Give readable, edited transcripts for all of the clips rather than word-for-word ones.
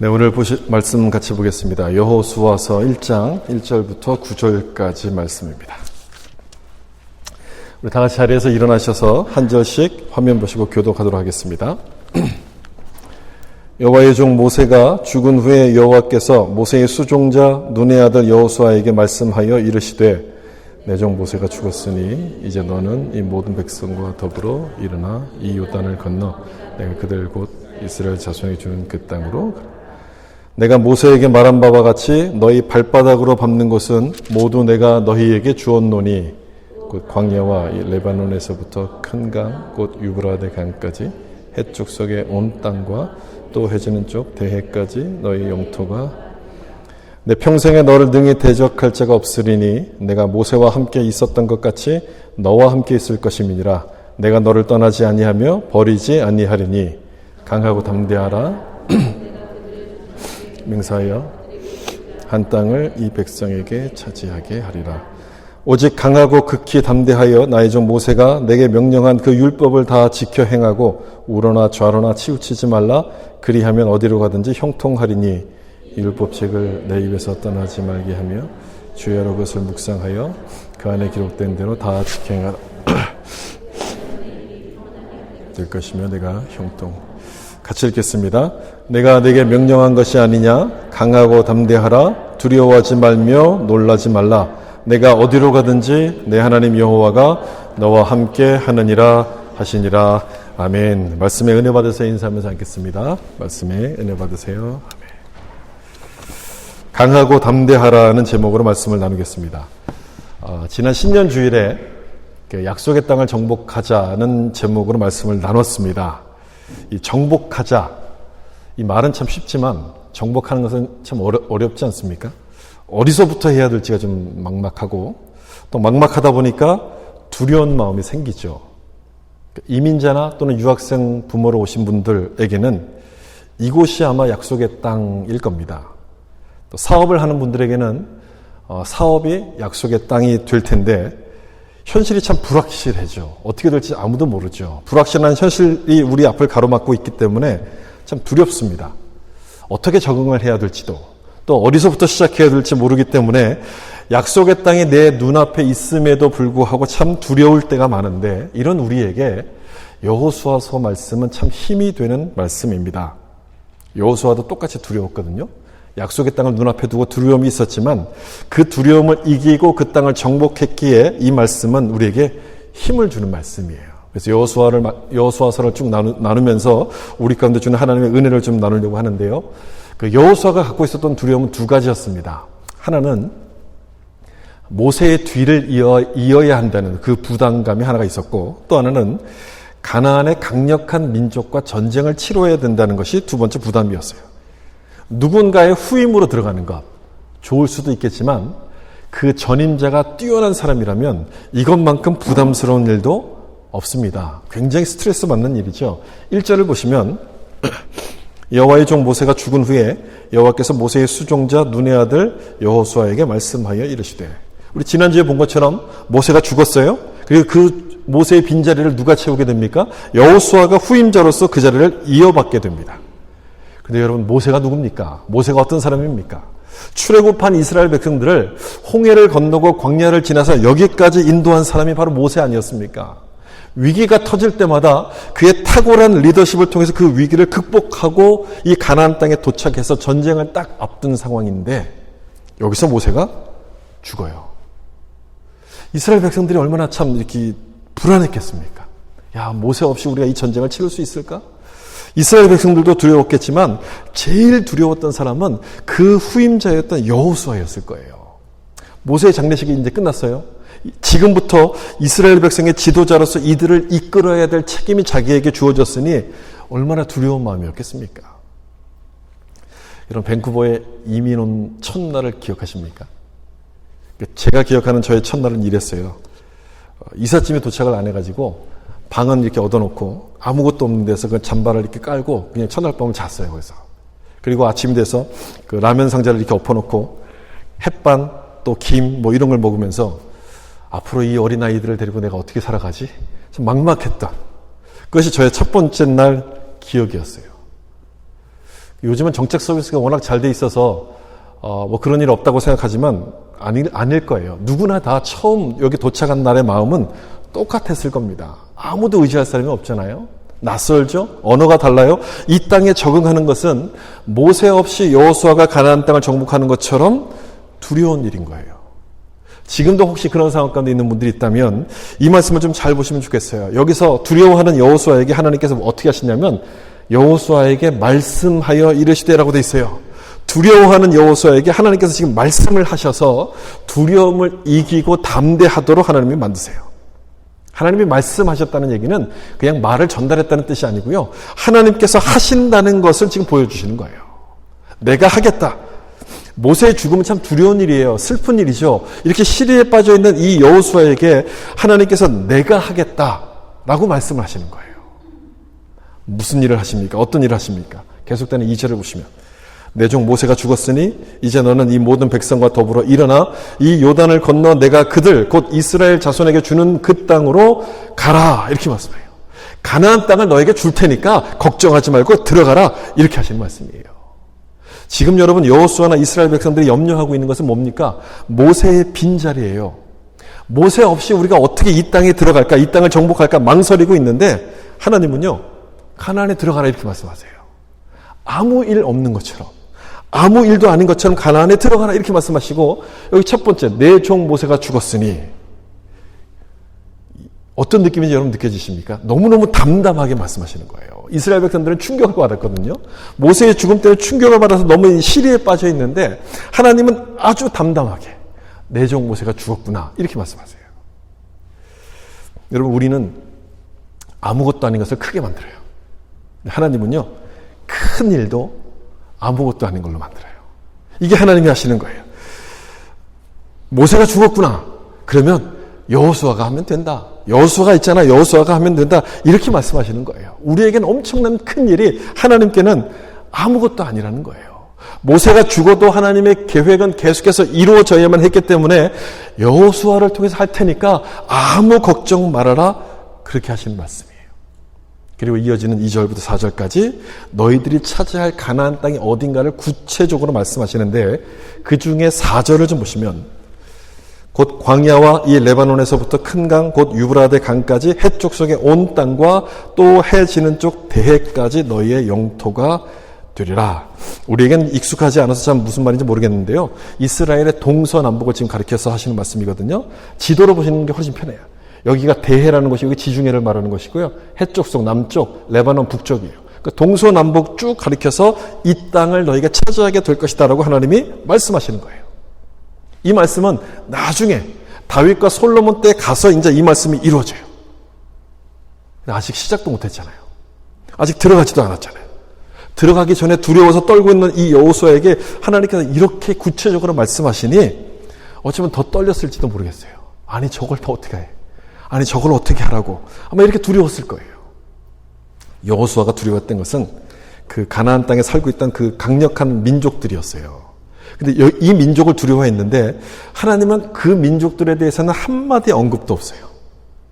네, 오늘 보실 말씀 같이 보겠습니다. 여호수아서 1장 1절부터 9절까지 말씀입니다. 우리 다 같이 자리에서 일어나셔서 한 절씩 화면 보시고 교독하도록 하겠습니다. 여호와의 종 모세가 죽은 후에 여호와께서 모세의 수종자 눈의 아들 여호수아에게 말씀하여 이르시되 내 종 모세가 죽었으니 이제 너는 이 모든 백성과 더불어 일어나 이 요단을 건너 내가 그들 곧 이스라엘 자손에게 주는 그 땅으로 내가 모세에게 말한 바와 같이 너희 발바닥으로 밟는 곳은 모두 내가 너희에게 주었노니 곧 광야와 이 레바논에서부터 큰 강 곧 유브라데 강까지 해축 속의 온 땅과 또 해지는 쪽 대해까지 너희 영토가 내 평생에 너를 능히 대적할 자가 없으리니 내가 모세와 함께 있었던 것 같이 너와 함께 있을 것임이니라. 내가 너를 떠나지 아니하며 버리지 아니하리니 강하고 담대하라. 맹사하여 한 땅을 이 백성에게 차지하게 하리라. 오직 강하고 극히 담대하여 나의 종 모세가 내게 명령한 그 율법을 다 지켜 행하고 우러나 좌로나 치우치지 말라. 그리하면 어디로 가든지 형통하리니 율법책을 내 입에서 떠나지 말게 하며 주야로 그것을 묵상하여 그 안에 기록된 대로 다 지켜 행하라. 될 것이며 내가 형통. 같이 읽겠습니다. 내가 내게 명령한 것이 아니냐? 강하고 담대하라. 두려워하지 말며 놀라지 말라. 내가 어디로 가든지 내 하나님 여호와가 너와 함께 하느니라 하시니라. 아멘. 말씀에 은혜 받으세요. 인사하면서 앉겠습니다. 말씀에 은혜 받으세요. 아멘. 강하고 담대하라는 제목으로 말씀을 나누겠습니다. 지난 신년 주일에 약속의 땅을 정복하자는 제목으로 말씀을 나눴습니다. 이 정복하자, 이 말은 참 쉽지만 정복하는 것은 참 어렵지 않습니까? 어디서부터 해야 될지가 좀 막막하고 또 막막하다 보니까 두려운 마음이 생기죠. 이민자나 또는 유학생 부모로 오신 분들에게는 이곳이 아마 약속의 땅일 겁니다. 또 사업을 하는 분들에게는 사업이 약속의 땅이 될 텐데 현실이 참 불확실해져. 어떻게 될지 아무도 모르죠. 불확실한 현실이 우리 앞을 가로막고 있기 때문에 참 두렵습니다. 어떻게 적응을 해야 될지도 또 어디서부터 시작해야 될지 모르기 때문에 약속의 땅이 내 눈앞에 있음에도 불구하고 참 두려울 때가 많은데 이런 우리에게 여호수아서 말씀은 참 힘이 되는 말씀입니다. 여호수아도 똑같이 두려웠거든요. 약속의 땅을 눈앞에 두고 두려움이 있었지만 그 두려움을 이기고 그 땅을 정복했기에 이 말씀은 우리에게 힘을 주는 말씀이에요. 그래서 여호수아서를 쭉 나누면서 우리 가운데 주는 하나님의 은혜를 좀 나누려고 하는데요. 그 여호수아가 갖고 있었던 두려움은 두 가지였습니다. 하나는 모세의 뒤를 이어야 한다는 그 부담감이 하나가 있었고 또 하나는 가나안의 강력한 민족과 전쟁을 치러야 된다는 것이 두 번째 부담이었어요. 누군가의 후임으로 들어가는 것, 좋을 수도 있겠지만 그 전임자가 뛰어난 사람이라면 이것만큼 부담스러운 일도 없습니다. 굉장히 스트레스 받는 일이죠. 1절을 보시면 여호와의 종 모세가 죽은 후에 여호와께서 모세의 수종자 눈의 아들 여호수아에게 말씀하여 이르시되 우리 지난주에 본 것처럼 모세가 죽었어요. 그리고 그 모세의 빈자리를 누가 채우게 됩니까? 여호수아가 후임자로서 그 자리를 이어받게 됩니다. 근데 여러분 모세가 누굽니까? 모세가 어떤 사람입니까? 출애굽한 이스라엘 백성들을 홍해를 건너고 광야를 지나서 여기까지 인도한 사람이 바로 모세 아니었습니까? 위기가 터질 때마다 그의 탁월한 리더십을 통해서 그 위기를 극복하고 이 가나안 땅에 도착해서 전쟁을 딱 앞둔 상황인데 여기서 모세가 죽어요. 이스라엘 백성들이 얼마나 참 이렇게 불안했겠습니까? 야, 모세 없이 우리가 이 전쟁을 치를 수 있을까? 이스라엘 백성들도 두려웠겠지만 제일 두려웠던 사람은 그 후임자였던 여호수아였을 거예요. 모세의 장례식이 이제 끝났어요. 지금부터 이스라엘 백성의 지도자로서 이들을 이끌어야 될 책임이 자기에게 주어졌으니 얼마나 두려운 마음이었겠습니까? 여러분 밴쿠버에 이민 온 첫날을 기억하십니까? 제가 기억하는 저의 첫날은 이랬어요. 이삿짐에 도착을 안 해가지고 방은 이렇게 얻어놓고 아무것도 없는 데서 그 잠바를 이렇게 깔고 그냥 첫날 밤을 잤어요. 거기서. 그리고 아침이 돼서 그 라면 상자를 이렇게 엎어놓고 햇반 또 김 뭐 이런 걸 먹으면서 앞으로 이 어린아이들을 데리고 내가 어떻게 살아가지? 좀 막막했다. 그것이 저의 첫 번째 날 기억이었어요. 요즘은 정책 서비스가 워낙 잘 돼 있어서 뭐 그런 일 없다고 생각하지만 아닐 거예요. 누구나 다 처음 여기 도착한 날의 마음은 똑같았을 겁니다. 아무도 의지할 사람이 없잖아요. 낯설죠? 언어가 달라요? 이 땅에 적응하는 것은 모세 없이 여호수아가 가나안 땅을 정복하는 것처럼 두려운 일인 거예요. 지금도 혹시 그런 상황 가운데 있는 분들이 있다면 이 말씀을 좀 잘 보시면 좋겠어요. 여기서 두려워하는 여호수아에게 하나님께서 어떻게 하시냐면 여호수아에게 말씀하여 이르시되라고 돼 있어요. 두려워하는 여호수아에게 하나님께서 지금 말씀을 하셔서 두려움을 이기고 담대하도록 하나님이 만드세요. 하나님이 말씀하셨다는 얘기는 그냥 말을 전달했다는 뜻이 아니고요. 하나님께서 하신다는 것을 지금 보여주시는 거예요. 내가 하겠다. 모세의 죽음은 참 두려운 일이에요. 슬픈 일이죠. 이렇게 시리에 빠져있는 이 여호수아에게 하나님께서 내가 하겠다라고 말씀을 하시는 거예요. 무슨 일을 하십니까? 어떤 일을 하십니까? 계속되는 2절을 보시면 내 종 모세가 죽었으니 이제 너는 이 모든 백성과 더불어 일어나 이 요단을 건너 내가 그들 곧 이스라엘 자손에게 주는 그 땅으로 가라 이렇게 말씀해요. 가나안 땅을 너에게 줄 테니까 걱정하지 말고 들어가라 이렇게 하시는 말씀이에요. 지금 여러분 여호수아나 이스라엘 백성들이 염려하고 있는 것은 뭡니까? 모세의 빈자리예요. 모세 없이 우리가 어떻게 이 땅에 들어갈까? 이 땅을 정복할까? 망설이고 있는데 하나님은요. 가나안에 들어가라 이렇게 말씀하세요. 아무 일 없는 것처럼 아무 일도 아닌 것처럼 가나안에 들어가라 이렇게 말씀하시고 여기 첫 번째 내 종 모세가 죽었으니 어떤 느낌인지 여러분 느껴지십니까? 너무너무 담담하게 말씀하시는 거예요. 이스라엘 백성들은 충격을 받았거든요. 모세의 죽음 때문에 충격을 받아서 너무 시리에 빠져 있는데 하나님은 아주 담담하게 내 종 모세가 죽었구나 이렇게 말씀하세요. 여러분 우리는 아무것도 아닌 것을 크게 만들어요. 하나님은요 큰 일도 아무것도 아닌 걸로 만들어요. 이게 하나님이 하시는 거예요. 모세가 죽었구나. 그러면 여호수아가 하면 된다. 여호수아가 있잖아. 여호수아가 하면 된다. 이렇게 말씀하시는 거예요. 우리에게는 엄청난 큰 일이 하나님께는 아무것도 아니라는 거예요. 모세가 죽어도 하나님의 계획은 계속해서 이루어져야만 했기 때문에 여호수아를 통해서 할 테니까 아무 걱정 말아라. 그렇게 하시는 말씀이에요. 그리고 이어지는 2절부터 4절까지 너희들이 차지할 가나안 땅이 어딘가를 구체적으로 말씀하시는데 그 중에 4절을 좀 보시면 곧 광야와 이 레바논에서부터 큰 강 곧 유브라데 강까지 해쪽 속의 온 땅과 또 해 지는 쪽 대해까지 너희의 영토가 되리라. 우리에겐 익숙하지 않아서 참 무슨 말인지 모르겠는데요. 이스라엘의 동서남북을 지금 가리켜서 하시는 말씀이거든요. 지도로 보시는 게 훨씬 편해요. 여기가 대해라는 것이 여기 지중해를 말하는 것이고요. 해쪽 속 남쪽, 레바논 북쪽이에요. 그러니까 동서남북 쭉 가리켜서 이 땅을 너희가 차지하게 될 것이다라고 하나님이 말씀하시는 거예요. 이 말씀은 나중에 다윗과 솔로몬 때 가서 이제 이 말씀이 이루어져요. 아직 시작도 못했잖아요. 아직 들어가지도 않았잖아요. 들어가기 전에 두려워서 떨고 있는 이 여호수아에게 하나님께서 이렇게 구체적으로 말씀하시니 어쩌면 더 떨렸을지도 모르겠어요. 아니 저걸 더 어떻게 해? 아니 저걸 어떻게 하라고? 아마 이렇게 두려웠을 거예요. 여호수아가 두려웠던 것은 그 가나안 땅에 살고 있던 그 강력한 민족들이었어요. 근데 이 민족을 두려워했는데 하나님은 그 민족들에 대해서는 한마디 언급도 없어요.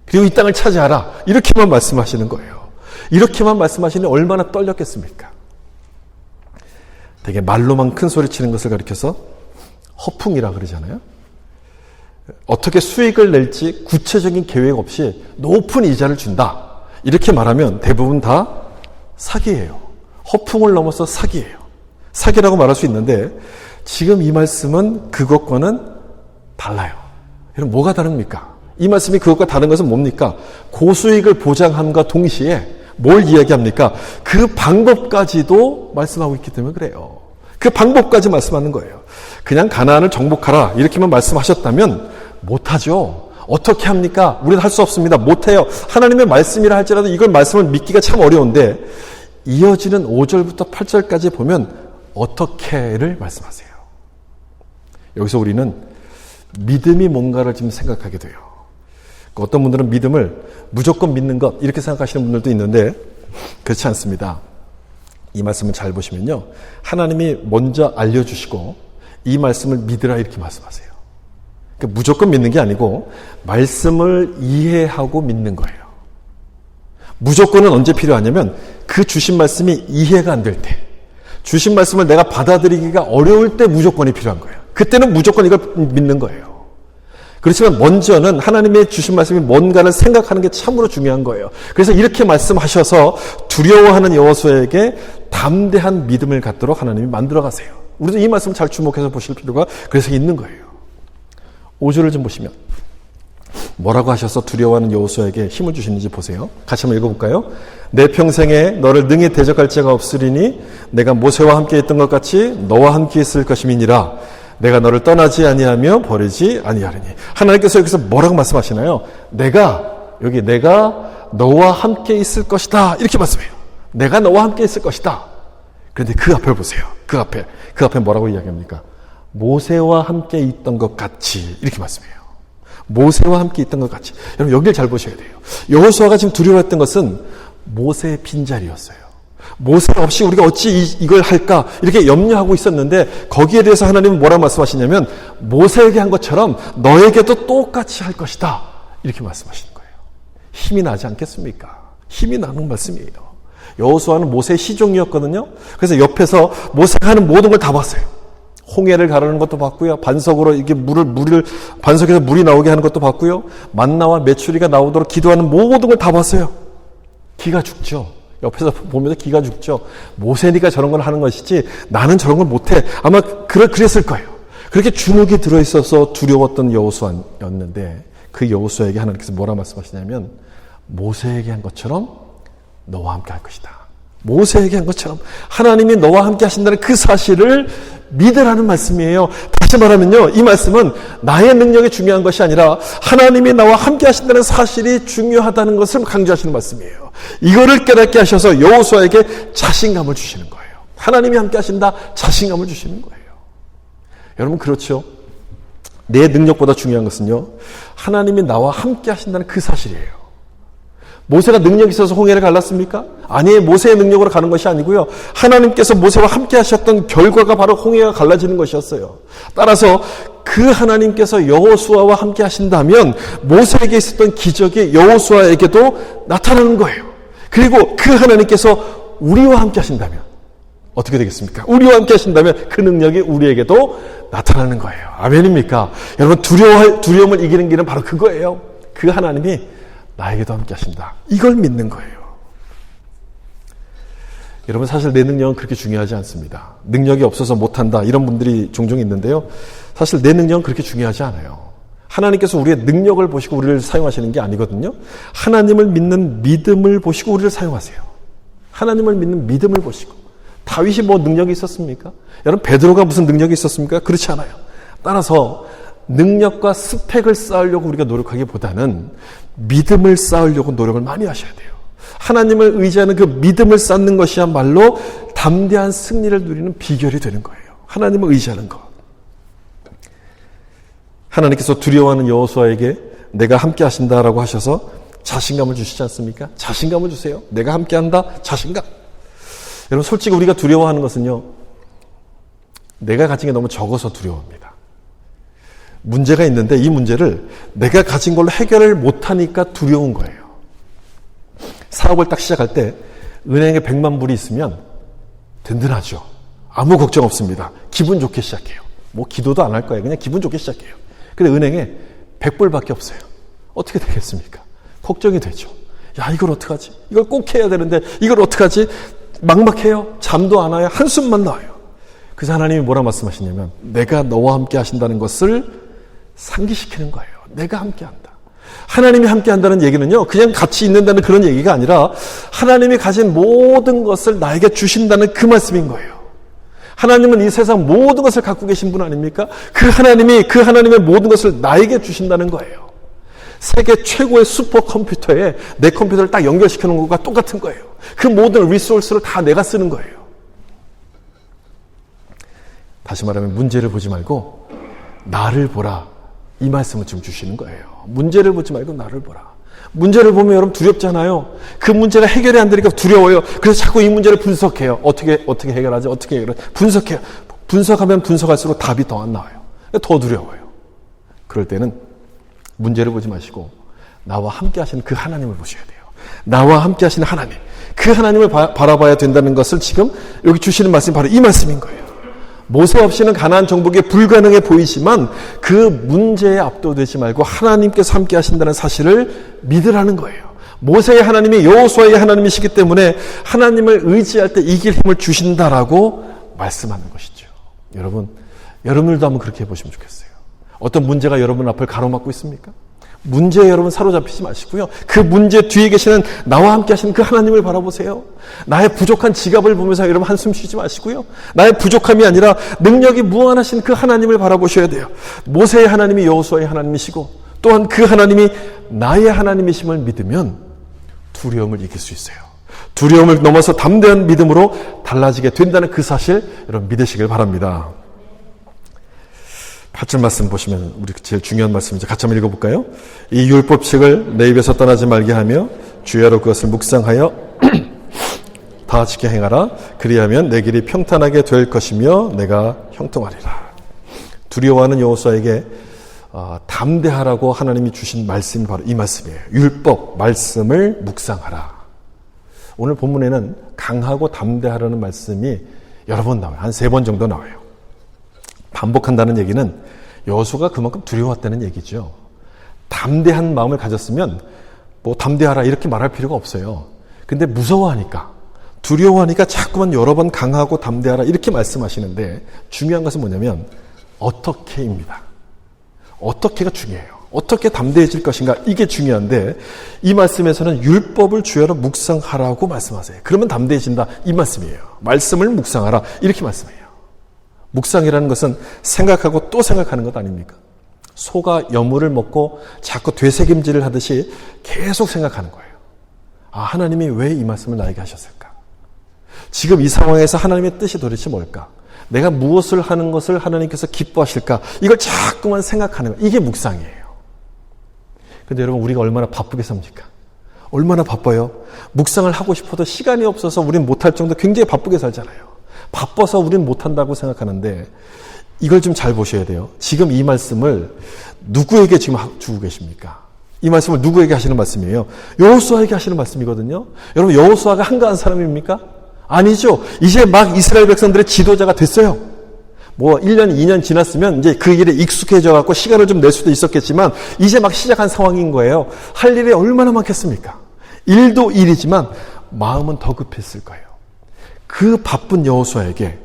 그리고 이 땅을 차지하라. 이렇게만 말씀하시는 거예요. 이렇게만 말씀하시니 얼마나 떨렸겠습니까? 되게 말로만 큰 소리 치는 것을 가리켜서 허풍이라 그러잖아요. 어떻게 수익을 낼지 구체적인 계획 없이 높은 이자를 준다. 이렇게 말하면 대부분 다 사기예요. 허풍을 넘어서 사기예요. 사기라고 말할 수 있는데 지금 이 말씀은 그것과는 달라요. 여러분 뭐가 다릅니까? 이 말씀이 그것과 다른 것은 뭡니까? 고수익을 보장함과 동시에 뭘 이야기합니까? 그 방법까지도 말씀하고 있기 때문에 그래요. 그 방법까지 말씀하는 거예요. 그냥 가나안을 정복하라 이렇게만 말씀하셨다면 못하죠. 어떻게 합니까? 우리는 할 수 없습니다. 못해요. 하나님의 말씀이라 할지라도 이걸 말씀을 믿기가 참 어려운데 이어지는 5절부터 8절까지 보면 어떻게를 말씀하세요. 여기서 우리는 믿음이 뭔가를 지금 생각하게 돼요. 어떤 분들은 믿음을 무조건 믿는 것 이렇게 생각하시는 분들도 있는데 그렇지 않습니다. 이 말씀을 잘 보시면요. 하나님이 먼저 알려주시고 이 말씀을 믿으라 이렇게 말씀하세요. 그러니까 무조건 믿는 게 아니고 말씀을 이해하고 믿는 거예요. 무조건은 언제 필요하냐면 그 주신 말씀이 이해가 안 될 때, 주신 말씀을 내가 받아들이기가 어려울 때 무조건이 필요한 거예요. 그때는 무조건 이걸 믿는 거예요. 그렇지만 먼저는 하나님의 주신 말씀이 뭔가를 생각하는 게 참으로 중요한 거예요. 그래서 이렇게 말씀하셔서 두려워하는 여호수아에게 담대한 믿음을 갖도록 하나님이 만들어 가세요. 우리도 이 말씀 잘 주목해서 보실 필요가 그래서 있는 거예요. 5절을 좀 보시면 뭐라고 하셔서 두려워하는 여호수아에게 힘을 주시는지 보세요. 같이 한번 읽어볼까요? 내 평생에 너를 능히 대적할 자가 없으리니 내가 모세와 함께 있던 것 같이 너와 함께 있을 것임이니라. 내가 너를 떠나지 아니하며 버리지 아니하리니. 하나님께서 여기서 뭐라고 말씀하시나요? 내가 너와 함께 있을 것이다. 이렇게 말씀해요. 내가 너와 함께 있을 것이다. 그런데 그 앞을 보세요. 그 앞에 뭐라고 이야기합니까? 모세와 함께 있던 것 같이 이렇게 말씀해요. 모세와 함께 있던 것 같이. 여러분 여기를 잘 보셔야 돼요. 여호수아가 지금 두려워했던 것은 모세의 빈자리였어요. 모세 없이 우리가 어찌 이걸 할까 이렇게 염려하고 있었는데 거기에 대해서 하나님은 뭐라고 말씀하시냐면 모세에게 한 것처럼 너에게도 똑같이 할 것이다 이렇게 말씀하시는 거예요. 힘이 나지 않겠습니까? 힘이 나는 말씀이에요. 여호수아는 모세의 시종이었거든요. 그래서 옆에서 모세가 하는 모든 걸 다 봤어요. 홍해를 가르는 것도 봤고요. 반석으로 이렇게 반석에서 물이 나오게 하는 것도 봤고요. 만나와 메추리가 나오도록 기도하는 모든 걸 다 봤어요. 기가 죽죠. 옆에서 보면서 기가 죽죠. 모세니까 저런 걸 하는 것이지 나는 저런 걸 못해. 아마 그랬을 거예요. 그렇게 주눅이 들어있어서 두려웠던 여호수아였는데 그 여호수아에게 하나님께서 뭐라 말씀하시냐면 모세에게 한 것처럼 너와 함께 할 것이다. 모세에게 한 것처럼 하나님이 너와 함께 하신다는 그 사실을 믿으라는 말씀이에요. 다시 말하면요, 이 말씀은 나의 능력이 중요한 것이 아니라 하나님이 나와 함께 하신다는 사실이 중요하다는 것을 강조하시는 말씀이에요. 이거를 깨닫게 하셔서 여호수아에게 자신감을 주시는 거예요. 하나님이 함께 하신다, 자신감을 주시는 거예요. 여러분 그렇죠? 내 능력보다 중요한 것은요, 하나님이 나와 함께 하신다는 그 사실이에요. 모세가 능력이 있어서 홍해를 갈랐습니까? 아니에요. 모세의 능력으로 가는 것이 아니고요. 하나님께서 모세와 함께 하셨던 결과가 바로 홍해가 갈라지는 것이었어요. 따라서 그 하나님께서 여호수아와 함께 하신다면 모세에게 있었던 기적이 여호수아에게도 나타나는 거예요. 그리고 그 하나님께서 우리와 함께 하신다면 어떻게 되겠습니까? 우리와 함께 하신다면 그 능력이 우리에게도 나타나는 거예요. 아멘입니까? 여러분 두려움을 이기는 길은 바로 그거예요. 그 하나님이 나에게도 함께 하신다. 이걸 믿는 거예요. 여러분 사실 내 능력은 그렇게 중요하지 않습니다. 능력이 없어서 못한다 이런 분들이 종종 있는데요. 사실 내 능력은 그렇게 중요하지 않아요. 하나님께서 우리의 능력을 보시고 우리를 사용하시는 게 아니거든요. 하나님을 믿는 믿음을 보시고 우리를 사용하세요. 하나님을 믿는 믿음을 보시고. 다윗이 뭐 능력이 있었습니까? 여러분 베드로가 무슨 능력이 있었습니까? 그렇지 않아요. 따라서 능력과 스펙을 쌓으려고 우리가 노력하기보다는 믿음을 쌓으려고 노력을 많이 하셔야 돼요. 하나님을 의지하는 그 믿음을 쌓는 것이야말로 담대한 승리를 누리는 비결이 되는 거예요. 하나님을 의지하는 것. 하나님께서 두려워하는 여호수아에게 내가 함께 하신다라고 하셔서 자신감을 주시지 않습니까? 자신감을 주세요. 내가 함께 한다. 자신감. 여러분 솔직히 우리가 두려워하는 것은요, 내가 가진 게 너무 적어서 두려워합니다. 문제가 있는데 이 문제를 내가 가진 걸로 해결을 못하니까 두려운 거예요. 사업을 딱 시작할 때 은행에 100만 불이 있으면 든든하죠. 아무 걱정 없습니다. 기분 좋게 시작해요. 뭐 기도도 안 할 거예요. 그냥 기분 좋게 시작해요. 근데 은행에 100불밖에 없어요. 어떻게 되겠습니까? 걱정이 되죠. 야, 이걸 어떡하지? 이걸 꼭 해야 되는데 이걸 어떡하지? 막막해요. 잠도 안 와요. 한숨만 나와요. 그래서 하나님이 뭐라 말씀하시냐면 내가 너와 함께 하신다는 것을 상기시키는 거예요. 내가 함께한다. 하나님이 함께한다는 얘기는요, 그냥 같이 있는다는 그런 얘기가 아니라 하나님이 가진 모든 것을 나에게 주신다는 그 말씀인 거예요. 하나님은 이 세상 모든 것을 갖고 계신 분 아닙니까? 그 하나님의 모든 것을 나에게 주신다는 거예요. 세계 최고의 슈퍼컴퓨터에 내 컴퓨터를 딱 연결시켜 놓은 것과 똑같은 거예요. 그 모든 리소스를 다 내가 쓰는 거예요. 다시 말하면 문제를 보지 말고 나를 보라. 이 말씀을 지금 주시는 거예요. 문제를 보지 말고 나를 보라. 문제를 보면 여러분 두렵잖아요. 그 문제가 해결이 안 되니까 두려워요. 그래서 자꾸 이 문제를 분석해요. 어떻게 해결하지? 어떻게 해결하지? 분석해요. 분석하면 분석할수록 답이 더 안 나와요. 더 두려워요. 그럴 때는 문제를 보지 마시고 나와 함께 하시는 그 하나님을 보셔야 돼요. 나와 함께 하시는 하나님. 그 하나님을 바라봐야 된다는 것을 지금 여기 주시는 말씀이 바로 이 말씀인 거예요. 모세 없이는 가나안 정복이 불가능해 보이지만 그 문제에 압도되지 말고 하나님께서 함께 하신다는 사실을 믿으라는 거예요. 모세의 하나님이 여호수아의 하나님이시기 때문에 하나님을 의지할 때 이길 힘을 주신다라고 말씀하는 것이죠. 여러분들도 한번 그렇게 해보시면 좋겠어요. 어떤 문제가 여러분 앞을 가로막고 있습니까? 문제에 여러분 사로잡히지 마시고요. 그 문제 뒤에 계시는 나와 함께 하시는 그 하나님을 바라보세요. 나의 부족한 지갑을 보면서 여러분 한숨 쉬지 마시고요. 나의 부족함이 아니라 능력이 무한하신 그 하나님을 바라보셔야 돼요. 모세의 하나님이 여호수아의 하나님이시고 또한 그 하나님이 나의 하나님이심을 믿으면 두려움을 이길 수 있어요. 두려움을 넘어서 담대한 믿음으로 달라지게 된다는 그 사실 여러분 믿으시길 바랍니다. 8절 말씀 보시면 우리 제일 중요한 말씀이죠. 같이 한번 읽어볼까요? 이 율법책을 내 입에서 떠나지 말게 하며 주야로 그것을 묵상하여 다 지켜 행하라. 그리하면 내 길이 평탄하게 될 것이며 내가 형통하리라. 두려워하는 여호수아에게 담대하라고 하나님이 주신 말씀이 바로 이 말씀이에요. 율법 말씀을 묵상하라. 오늘 본문에는 강하고 담대하라는 말씀이 여러 번 나와요. 한 3번 정도 나와요. 반복한다는 얘기는 여호수아가 그만큼 두려웠다는 얘기죠. 담대한 마음을 가졌으면 뭐 담대하라 이렇게 말할 필요가 없어요. 근데 무서워하니까 두려워하니까 자꾸만 여러 번 강하고 담대하라 이렇게 말씀하시는데 중요한 것은 뭐냐면 어떻게입니다. 어떻게가 중요해요. 어떻게 담대해질 것인가 이게 중요한데 이 말씀에서는 율법을 주야로 묵상하라고 말씀하세요. 그러면 담대해진다 이 말씀이에요. 말씀을 묵상하라 이렇게 말씀해요. 묵상이라는 것은 생각하고 또 생각하는 것 아닙니까? 소가 여물을 먹고 자꾸 되새김질을 하듯이 계속 생각하는 거예요. 하나님이 왜 이 말씀을 나에게 하셨을까? 지금 이 상황에서 하나님의 뜻이 도대체 뭘까? 내가 무엇을 하는 것을 하나님께서 기뻐하실까? 이걸 자꾸만 생각하는 거예요. 이게 묵상이에요. 근데 여러분 우리가 얼마나 바쁘게 삽니까? 얼마나 바빠요? 묵상을 하고 싶어도 시간이 없어서 우린 못할 정도 굉장히 바쁘게 살잖아요. 바빠서 우린 못한다고 생각하는데 이걸 좀 잘 보셔야 돼요. 지금 이 말씀을 누구에게 지금 주고 계십니까? 이 말씀을 누구에게 하시는 말씀이에요? 여호수아에게 하시는 말씀이거든요. 여러분 여호수아가 한가한 사람입니까? 아니죠. 이제 막 이스라엘 백성들의 지도자가 됐어요. 뭐 1년, 2년 지났으면 이제 그 일에 익숙해져 갖고 시간을 좀 낼 수도 있었겠지만 이제 막 시작한 상황인 거예요. 할 일이 얼마나 많겠습니까? 일도 일이지만 마음은 더 급했을 거예요. 그 바쁜 여호수아에게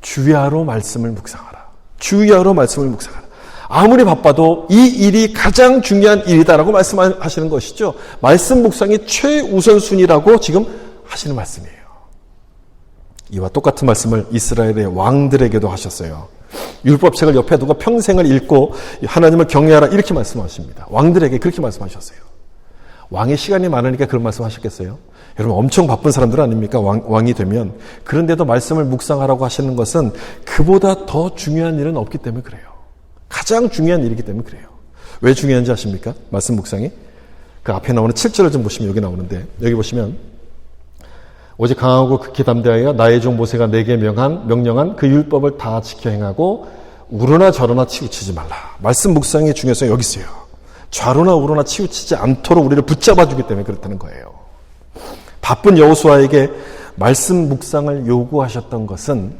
주야로 말씀을 묵상하라. 주야로 말씀을 묵상하라. 아무리 바빠도 이 일이 가장 중요한 일이다라고 말씀하시는 것이죠. 말씀 묵상이 최우선순위라고 지금 하시는 말씀이에요. 이와 똑같은 말씀을 이스라엘의 왕들에게도 하셨어요. 율법책을 옆에 두고 평생을 읽고 하나님을 경외하라 이렇게 말씀하십니다. 왕들에게 그렇게 말씀하셨어요. 왕의 시간이 많으니까 그런 말씀하셨겠어요? 여러분 엄청 바쁜 사람들 아닙니까? 왕이 되면. 그런데도 말씀을 묵상하라고 하시는 것은 그보다 더 중요한 일은 없기 때문에 그래요. 가장 중요한 일이기 때문에 그래요. 왜 중요한지 아십니까? 말씀 묵상이. 그 앞에 나오는 7절을 좀 보시면 여기 나오는데 여기 보시면 오직 강하고 극히 담대하여 나의 종 모세가 내게 명령한 그 율법을 다 지켜 행하고 우러나 저러나 치우치지 말라. 말씀 묵상의 중요성이 여기 있어요. 좌로나 우로나 치우치지 않도록 우리를 붙잡아주기 때문에 그렇다는 거예요. 바쁜 여호수아에게 말씀 묵상을 요구하셨던 것은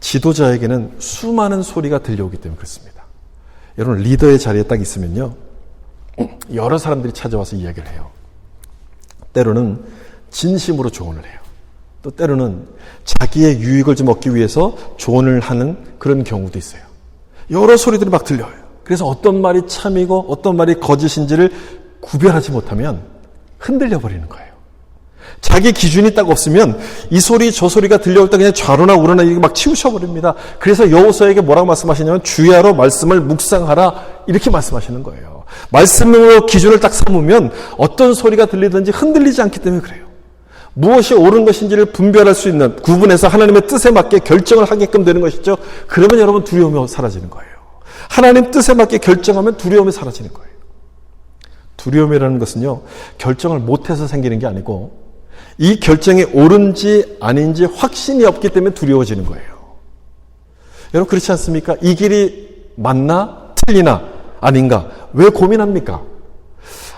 지도자에게는 수많은 소리가 들려오기 때문에 그렇습니다. 여러분 리더의 자리에 딱 있으면요. 여러 사람들이 찾아와서 이야기를 해요. 때로는 진심으로 조언을 해요. 또 때로는 자기의 유익을 좀 얻기 위해서 조언을 하는 그런 경우도 있어요. 여러 소리들이 막 들려요. 그래서 어떤 말이 참이고 어떤 말이 거짓인지를 구별하지 못하면 흔들려 버리는 거예요. 자기 기준이 딱 없으면 이 소리 저 소리가 들려올 때 그냥 좌로나 우로나 이렇게 막 치우쳐버립니다. 그래서 여호수아에게 뭐라고 말씀하시냐면 주야로 말씀을 묵상하라 이렇게 말씀하시는 거예요. 말씀으로 기준을 딱 삼으면 어떤 소리가 들리든지 흔들리지 않기 때문에 그래요. 무엇이 옳은 것인지를 분별할 수 있는 구분해서 하나님의 뜻에 맞게 결정을 하게끔 되는 것이죠. 그러면 여러분 두려움이 사라지는 거예요. 하나님 뜻에 맞게 결정하면 두려움이 사라지는 거예요. 두려움이라는 것은요. 결정을 못해서 생기는 게 아니고 이 결정이 옳은지 아닌지 확신이 없기 때문에 두려워지는 거예요. 여러분 그렇지 않습니까? 이 길이 맞나 틀리나 아닌가 왜 고민합니까?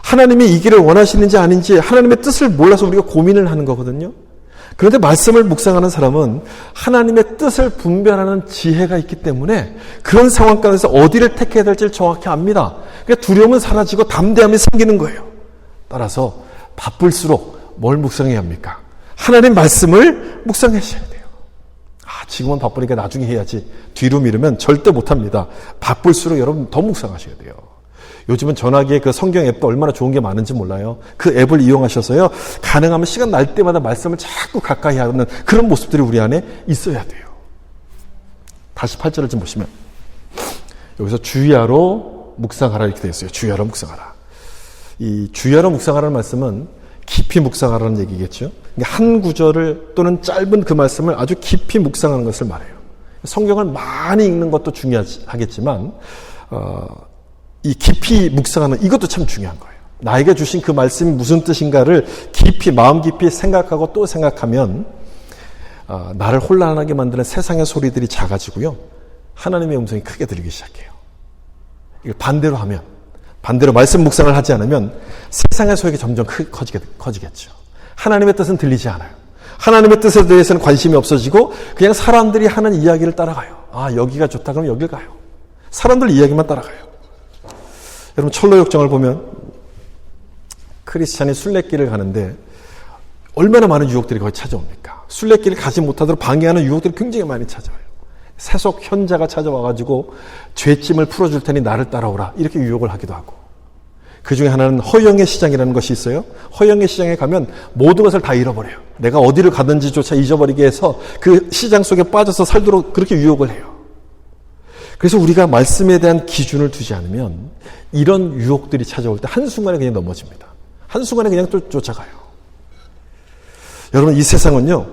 하나님이 이 길을 원하시는지 아닌지 하나님의 뜻을 몰라서 우리가 고민을 하는 거거든요. 그런데 말씀을 묵상하는 사람은 하나님의 뜻을 분별하는 지혜가 있기 때문에 그런 상황 가운데서 어디를 택해야 될지를 정확히 압니다. 그러니까 두려움은 사라지고 담대함이 생기는 거예요. 따라서 바쁠수록 뭘 묵상해야 합니까? 하나님 말씀을 묵상하셔야 돼요. 지금은 바쁘니까 나중에 해야지. 뒤로 미루면 절대 못합니다. 바쁠수록 여러분 더 묵상하셔야 돼요. 요즘은 전화기에 그 성경 앱도 얼마나 좋은 게 많은지 몰라요. 그 앱을 이용하셔서요. 가능하면 시간 날 때마다 말씀을 자꾸 가까이 하는 그런 모습들이 우리 안에 있어야 돼요. 다시 8절을 좀 보시면 여기서 주야로 묵상하라 이렇게 되어 있어요. 주야로 묵상하라. 이 주야로 묵상하라는 말씀은 깊이 묵상하라는 얘기겠죠. 한 구절을 또는 짧은 그 말씀을 아주 깊이 묵상하는 것을 말해요. 성경을 많이 읽는 것도 중요하겠지만 이 깊이 묵상하는 이것도 참 중요한 거예요. 나에게 주신 그 말씀이 무슨 뜻인가를 깊이 마음 깊이 생각하고 또 생각하면 나를 혼란하게 만드는 세상의 소리들이 작아지고요. 하나님의 음성이 크게 들리기 시작해요. 이걸 반대로 하면 반대로 말씀 묵상을 하지 않으면 세상의 소리가 점점 커지겠죠. 하나님의 뜻은 들리지 않아요. 하나님의 뜻에 대해서는 관심이 없어지고 그냥 사람들이 하는 이야기를 따라가요. 여기가 좋다 그러면 여길 가요. 사람들 이야기만 따라가요. 여러분 철로역정을 보면 크리스찬이 순례길을 가는데 얼마나 많은 유혹들이 거기 찾아옵니까? 순례길을 가지 못하도록 방해하는 유혹들이 굉장히 많이 찾아와요. 세속 현자가 찾아와가지고 죄짐을 풀어줄 테니 나를 따라오라 이렇게 유혹을 하기도 하고 그 중에 하나는 허영의 시장이라는 것이 있어요. 허영의 시장에 가면 모든 것을 다 잃어버려요. 내가 어디를 가든지조차 잊어버리게 해서 그 시장 속에 빠져서 살도록 그렇게 유혹을 해요. 그래서 우리가 말씀에 대한 기준을 두지 않으면 이런 유혹들이 찾아올 때 한순간에 그냥 넘어집니다. 한순간에 그냥 또 쫓아가요. 여러분 이 세상은요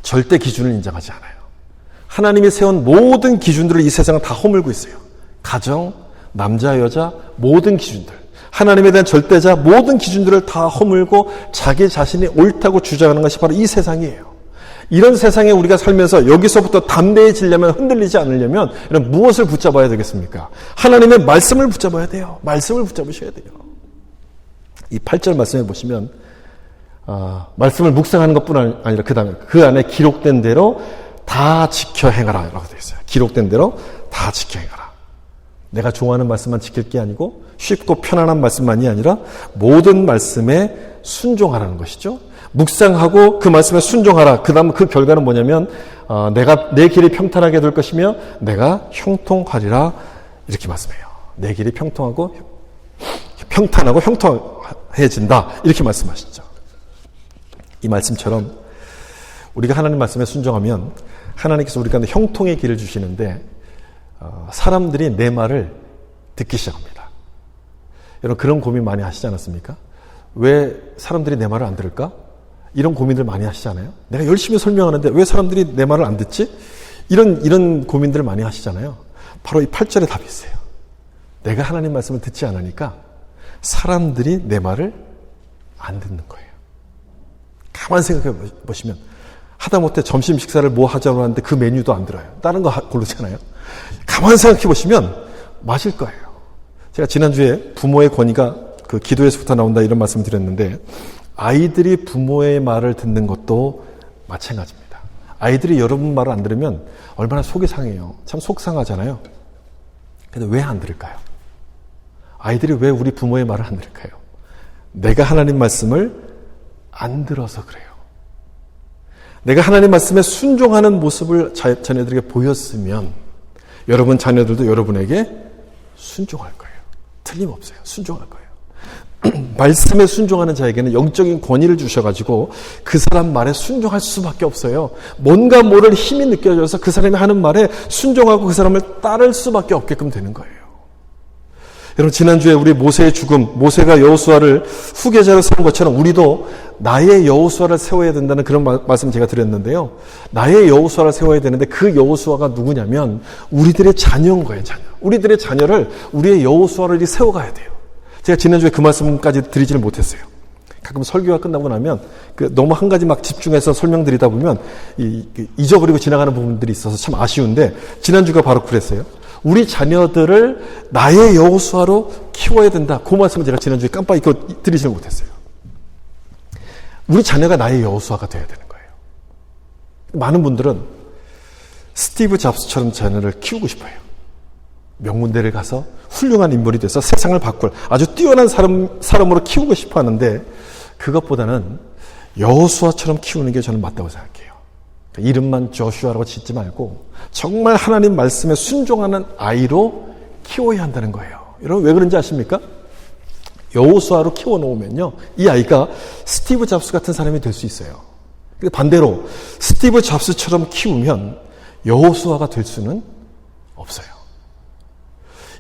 절대 기준을 인정하지 않아요. 하나님이 세운 모든 기준들을 이 세상은 다 허물고 있어요. 가정, 남자, 여자 모든 기준들 하나님에 대한 절대자 모든 기준들을 다 허물고 자기 자신이 옳다고 주장하는 것이 바로 이 세상이에요. 이런 세상에 우리가 살면서 여기서부터 담대해지려면 흔들리지 않으려면 무엇을 붙잡아야 되겠습니까? 하나님의 말씀을 붙잡아야 돼요. 말씀을 붙잡으셔야 돼요. 이 8절 말씀해 보시면 말씀을 묵상하는 것뿐 아니라 그 안에 기록된 대로 다 지켜 행하라 라고 되어 있어요. 기록된 대로 다 지켜 행하라. 내가 좋아하는 말씀만 지킬 게 아니고 쉽고 편안한 말씀만이 아니라 모든 말씀에 순종하라는 것이죠. 묵상하고 그 말씀에 순종하라. 그 다음 그 결과는 뭐냐면 내가 내 길이 평탄하게 될 것이며 내가 형통하리라 이렇게 말씀해요. 내 길이 평탄하고 형통해진다 이렇게 말씀하시죠. 이 말씀처럼 우리가 하나님 말씀에 순종하면 하나님께서 우리 가운데 형통의 길을 주시는데 사람들이 내 말을 듣기 시작합니다. 여러분 그런 고민 많이 하시지 않았습니까? 왜 사람들이 내 말을 안 들을까? 이런 고민들 많이 하시잖아요. 내가 열심히 설명하는데 왜 사람들이 내 말을 안 듣지? 이런 고민들을 많이 하시잖아요. 바로 이 8절의 답이 있어요. 내가 하나님 말씀을 듣지 않으니까 사람들이 내 말을 안 듣는 거예요. 가만히 생각해 보시면 하다못해 점심 식사를 뭐 하자고 하는데 그 메뉴도 안 들어요. 다른 거 고르잖아요. 가만히 생각해 보시면 맞을 거예요. 제가 지난주에 부모의 권위가 그 기도에서부터 나온다 이런 말씀 드렸는데 아이들이 부모의 말을 듣는 것도 마찬가지입니다. 아이들이 여러분 말을 안 들으면 얼마나 속이 상해요. 참 속상하잖아요. 근데 왜 안 들을까요? 아이들이 왜 우리 부모의 말을 안 들을까요? 내가 하나님 말씀을 안 들어서 그래요. 내가 하나님 말씀에 순종하는 모습을 자녀들에게 보였으면 여러분 자녀들도 여러분에게 순종할 거예요. 틀림없어요. 순종할 거예요. 말씀에 순종하는 자에게는 영적인 권위를 주셔가지고 그 사람 말에 순종할 수밖에 없어요. 뭔가 모를 힘이 느껴져서 그 사람이 하는 말에 순종하고 그 사람을 따를 수밖에 없게끔 되는 거예요. 여러분 지난주에 우리 모세의 죽음, 모세가 여호수아를 후계자로 세운 것처럼 우리도 나의 여호수아를 세워야 된다는 그런 말씀 제가 드렸는데요. 나의 여호수아를 세워야 되는데 그 여호수아가 누구냐면 우리들의 자녀인 거예요. 자녀. 우리들의 자녀를 우리의 여호수아를 세워가야 돼요. 제가 지난주에 그 말씀까지 드리지를 못했어요. 가끔 설교가 끝나고 나면 너무 한 가지 막 집중해서 설명드리다 보면 잊어버리고 지나가는 부분들이 있어서 참 아쉬운데 지난주가 바로 그랬어요. 우리 자녀들을 나의 여호수아로 키워야 된다. 그 말씀을 제가 지난주에 깜빡 잊고 드리지 못했어요. 우리 자녀가 나의 여호수아가 되어야 되는 거예요. 많은 분들은 스티브 잡스처럼 자녀를 키우고 싶어요. 명문대를 가서 훌륭한 인물이 돼서 세상을 바꿀 아주 뛰어난 사람으로 키우고 싶어 하는데 그것보다는 여호수아처럼 키우는 게 저는 맞다고 생각해요. 이름만 조슈아라고 짓지 말고 정말 하나님 말씀에 순종하는 아이로 키워야 한다는 거예요. 여러분 왜 그런지 아십니까? 여호수아로 키워놓으면요, 이 아이가 스티브 잡스 같은 사람이 될 수 있어요. 근데 반대로 스티브 잡스처럼 키우면 여호수아가 될 수는 없어요.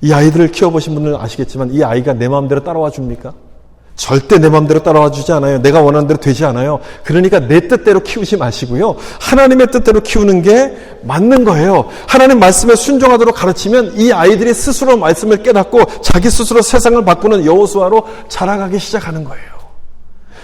이 아이들을 키워보신 분들은 아시겠지만 이 아이가 내 마음대로 따라와 줍니까? 절대 내 마음대로 따라와 주지 않아요. 내가 원하는 대로 되지 않아요. 그러니까 내 뜻대로 키우지 마시고요. 하나님의 뜻대로 키우는 게 맞는 거예요. 하나님 말씀에 순종하도록 가르치면 이 아이들이 스스로 말씀을 깨닫고 자기 스스로 세상을 바꾸는 여호수아로 자라가기 시작하는 거예요.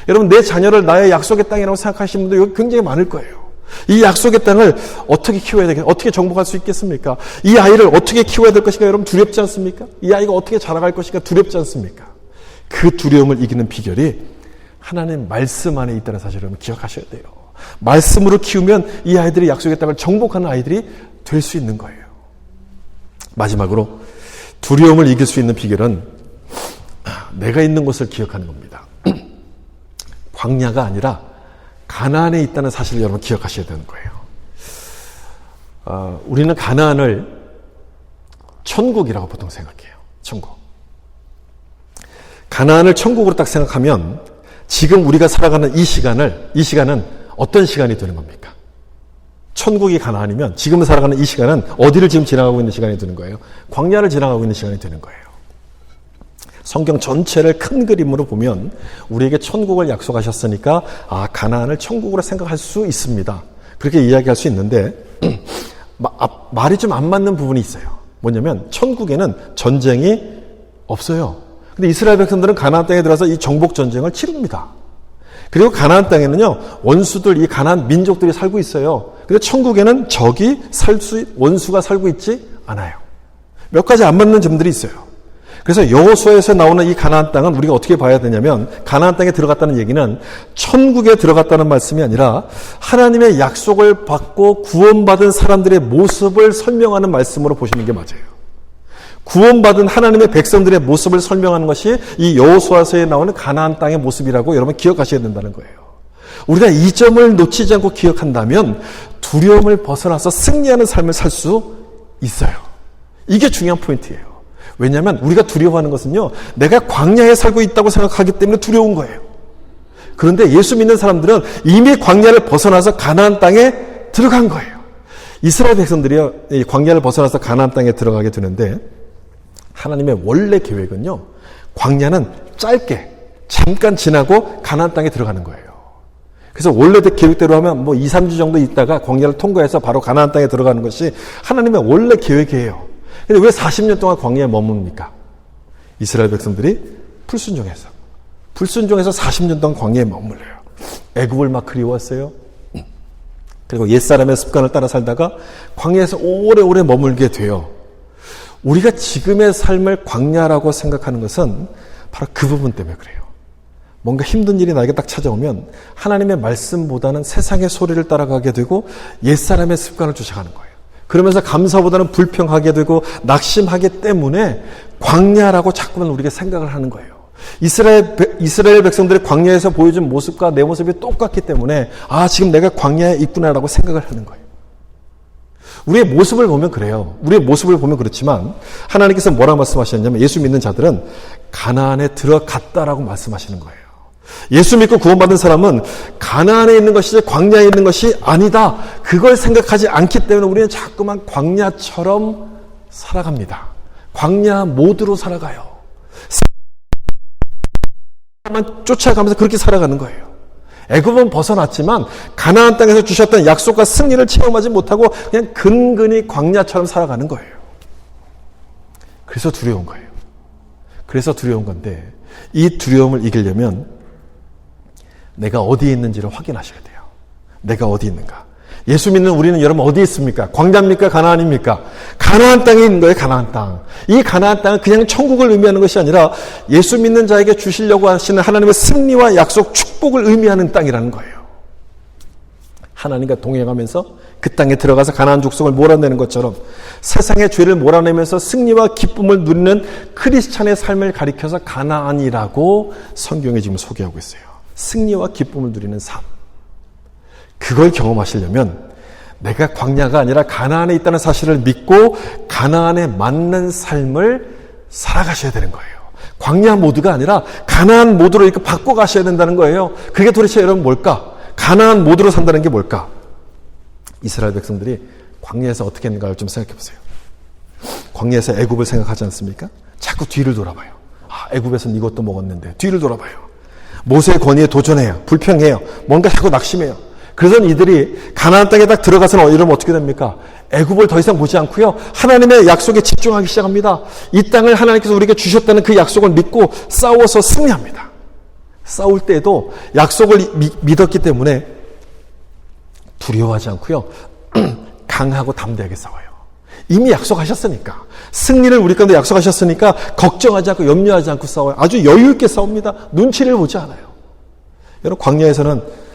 여러분 내 자녀를 나의 약속의 땅이라고 생각하시는 분들 굉장히 많을 거예요. 이 약속의 땅을 어떻게 키워야 되겠습니까? 어떻게 정복할 수 있겠습니까? 이 아이를 어떻게 키워야 될 것인가 여러분 두렵지 않습니까? 이 아이가 어떻게 자라갈 것인가 두렵지 않습니까? 그 두려움을 이기는 비결이 하나님 말씀 안에 있다는 사실을 여러분 기억하셔야 돼요. 말씀으로 키우면 이 아이들이 약속의 땅을 정복하는 아이들이 될 수 있는 거예요. 마지막으로 두려움을 이길 수 있는 비결은 내가 있는 곳을 기억하는 겁니다. 광야가 아니라 가나안에 있다는 사실을 여러분 기억하셔야 되는 거예요. 우리는 가나안을 천국이라고 보통 생각해요. 천국. 가나안을 천국으로 딱 생각하면 지금 우리가 살아가는 이 시간은 어떤 시간이 되는 겁니까? 천국이 가나안이면 지금 살아가는 이 시간은 어디를 지금 지나가고 있는 시간이 되는 거예요? 광야를 지나가고 있는 시간이 되는 거예요. 성경 전체를 큰 그림으로 보면 우리에게 천국을 약속하셨으니까 가나안을 천국으로 생각할 수 있습니다. 그렇게 이야기할 수 있는데 말이 좀 안 맞는 부분이 있어요. 뭐냐면 천국에는 전쟁이 없어요. 근데 이스라엘 백성들은 가나안 땅에 들어가서 이 정복 전쟁을 치릅니다. 그리고 가나안 땅에는요, 원수들, 이 가나안 민족들이 살고 있어요. 근데 천국에는 원수가 살고 있지 않아요. 몇 가지 안 맞는 점들이 있어요. 그래서 여호수아에서 나오는 이 가나안 땅은 우리가 어떻게 봐야 되냐면 가나안 땅에 들어갔다는 얘기는 천국에 들어갔다는 말씀이 아니라 하나님의 약속을 받고 구원받은 사람들의 모습을 설명하는 말씀으로 보시는 게 맞아요. 구원받은 하나님의 백성들의 모습을 설명하는 것이 이 여호수아서에 나오는 가나안 땅의 모습이라고 여러분 기억하셔야 된다는 거예요. 우리가 이 점을 놓치지 않고 기억한다면 두려움을 벗어나서 승리하는 삶을 살 수 있어요. 이게 중요한 포인트예요. 왜냐하면 우리가 두려워하는 것은요, 내가 광야에 살고 있다고 생각하기 때문에 두려운 거예요. 그런데 예수 믿는 사람들은 이미 광야를 벗어나서 가나안 땅에 들어간 거예요. 이스라엘 백성들이요, 이 광야를 벗어나서 가나안 땅에 들어가게 되는데 하나님의 원래 계획은요, 광야는 짧게 잠깐 지나고 가나안 땅에 들어가는 거예요. 그래서 원래 계획대로 하면 2, 3주 정도 있다가 광야를 통과해서 바로 가나안 땅에 들어가는 것이 하나님의 원래 계획이에요. 근데 왜 40년 동안 광야에 머뭅니까? 이스라엘 백성들이 불순종해서 40년 동안 광야에 머물러요. 애굽을 막 그리웠어요. 그리고 옛사람의 습관을 따라 살다가 광야에서 오래오래 머물게 돼요. 우리가 지금의 삶을 광야라고 생각하는 것은 바로 그 부분 때문에 그래요. 뭔가 힘든 일이 나에게 딱 찾아오면 하나님의 말씀보다는 세상의 소리를 따라가게 되고 옛사람의 습관을 쫓아가는 거예요. 그러면서 감사보다는 불평하게 되고 낙심하기 때문에 광야라고 자꾸만 우리가 생각을 하는 거예요. 이스라엘 백성들이 광야에서 보여준 모습과 내 모습이 똑같기 때문에 지금 내가 광야에 있구나라고 생각을 하는 거예요. 우리의 모습을 보면 그래요. 우리의 모습을 보면 그렇지만 하나님께서 뭐라고 말씀하셨냐면 예수 믿는 자들은 가나안에 들어갔다라고 말씀하시는 거예요. 예수 믿고 구원받은 사람은 가나안에 있는 것이지 광야에 있는 것이 아니다. 그걸 생각하지 않기 때문에 우리는 자꾸만 광야처럼 살아갑니다. 광야 모드로 살아가요. 쫓아가면서 그렇게 살아가는 거예요. 애굽은 벗어났지만 가나안 땅에서 주셨던 약속과 승리를 체험하지 못하고 그냥 근근히 광야처럼 살아가는 거예요. 그래서 두려운 거예요. 그래서 두려운 건데 이 두려움을 이기려면 내가 어디에 있는지를 확인하셔야 돼요. 내가 어디 있는가. 예수 믿는 우리는 여러분 어디에 있습니까? 광야입니까? 가나안입니까? 가나안 땅에 있는 거예요. 가나안 땅. 이 가나안 땅은 그냥 천국을 의미하는 것이 아니라 예수 믿는 자에게 주시려고 하시는 하나님의 승리와 약속, 축복을 의미하는 땅이라는 거예요. 하나님과 동행하면서 그 땅에 들어가서 가나안 족속을 몰아내는 것처럼 세상의 죄를 몰아내면서 승리와 기쁨을 누리는 크리스찬의 삶을 가리켜서 가나안이라고 성경에 지금 소개하고 있어요. 승리와 기쁨을 누리는 삶. 그걸 경험하시려면 내가 광야가 아니라 가나안에 있다는 사실을 믿고 가나안에 맞는 삶을 살아가셔야 되는 거예요. 광야 모드가 아니라 가나안 모드로 이렇게 바꿔가셔야 된다는 거예요. 그게 도대체 여러분 뭘까? 가나안 모드로 산다는 게 뭘까? 이스라엘 백성들이 광야에서 어떻게 했는가를 좀 생각해 보세요. 광야에서 애굽을 생각하지 않습니까? 자꾸 뒤를 돌아봐요. 애굽에서는 이것도 먹었는데 뒤를 돌아봐요. 모세의 권위에 도전해요. 불평해요. 뭔가 자꾸 낙심해요. 그래서 이들이 가나안 땅에 딱 들어가서는 이러면 어떻게 됩니까? 애굽을 더 이상 보지 않고요. 하나님의 약속에 집중하기 시작합니다. 이 땅을 하나님께서 우리에게 주셨다는 그 약속을 믿고 싸워서 승리합니다. 싸울 때에도 약속을 믿었기 때문에 두려워하지 않고요. 강하고 담대하게 싸워요. 이미 약속하셨으니까. 승리를 우리 가운데 약속하셨으니까 걱정하지 않고 염려하지 않고 싸워요. 아주 여유 있게 싸웁니다. 눈치를 보지 않아요. 여러분 광야에서는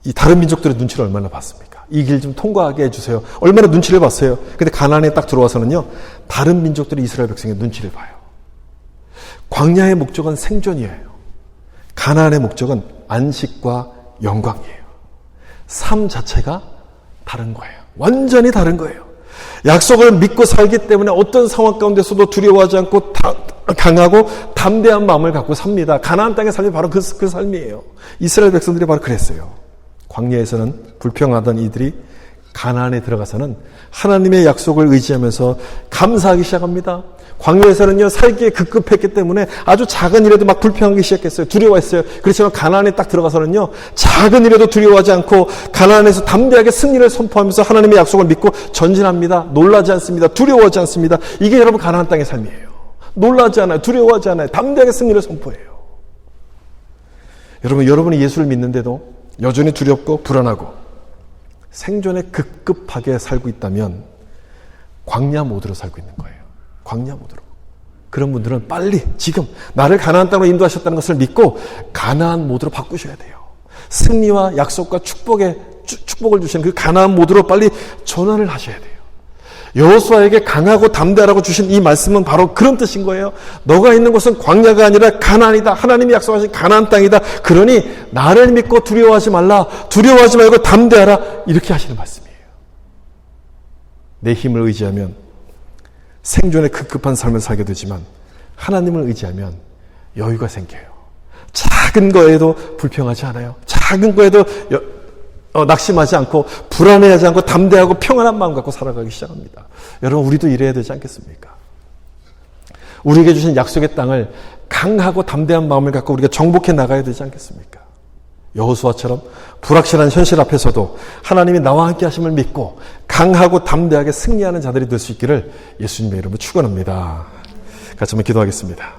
이 다른 민족들의 눈치를 얼마나 봤습니까? 이 길 좀 통과하게 해주세요. 얼마나 눈치를 봤어요. 근데 가나안에 딱 들어와서는요. 다른 민족들이 이스라엘 백성의 눈치를 봐요. 광야의 목적은 생존이에요. 가나안의 목적은 안식과 영광이에요. 삶 자체가 다른 거예요. 완전히 다른 거예요. 약속을 믿고 살기 때문에 어떤 상황 가운데서도 두려워하지 않고 강하고 담대한 마음을 갖고 삽니다. 가나안 땅의 삶이 바로 그 삶이에요. 이스라엘 백성들이 바로 그랬어요. 광야에서는 불평하던 이들이 가나안에 들어가서는 하나님의 약속을 의지하면서 감사하기 시작합니다. 광야에서는요, 살기에 급급했기 때문에 아주 작은 일에도 막 불평하기 시작했어요. 두려워했어요. 그렇지만 가나안에 딱 들어가서는요, 작은 일에도 두려워하지 않고 가나안에서 담대하게 승리를 선포하면서 하나님의 약속을 믿고 전진합니다. 놀라지 않습니다. 두려워하지 않습니다. 이게 여러분 가나안 땅의 삶이에요. 놀라지 않아요. 두려워하지 않아요. 담대하게 승리를 선포해요. 여러분이 예수를 믿는데도 여전히 두렵고 불안하고 생존에 급급하게 살고 있다면 광야 모드로 살고 있는 거예요. 광야 모드로. 그런 분들은 빨리 지금 나를 가나안 땅으로 인도하셨다는 것을 믿고 가나안 모드로 바꾸셔야 돼요. 승리와 약속과 축복을 주시는 그 가나안 모드로 빨리 전환을 하셔야 돼요. 여호수아에게 강하고 담대하라고 주신 이 말씀은 바로 그런 뜻인 거예요. 너가 있는 곳은 광야가 아니라 가나안이다. 하나님이 약속하신 가나안 땅이다. 그러니 나를 믿고 두려워하지 말라. 두려워하지 말고 담대하라. 이렇게 하시는 말씀이에요. 내 힘을 의지하면 생존에 급급한 삶을 살게 되지만 하나님을 의지하면 여유가 생겨요. 작은 거에도 불평하지 않아요. 작은 거에도 낙심하지 않고 불안해하지 않고 담대하고 평안한 마음 갖고 살아가기 시작합니다. 여러분 우리도 이래야 되지 않겠습니까? 우리에게 주신 약속의 땅을 강하고 담대한 마음을 갖고 우리가 정복해 나가야 되지 않겠습니까? 여호수아처럼 불확실한 현실 앞에서도 하나님이 나와 함께 하심을 믿고 강하고 담대하게 승리하는 자들이 될 수 있기를 예수님의 이름으로 축원합니다. 같이 한번 기도하겠습니다.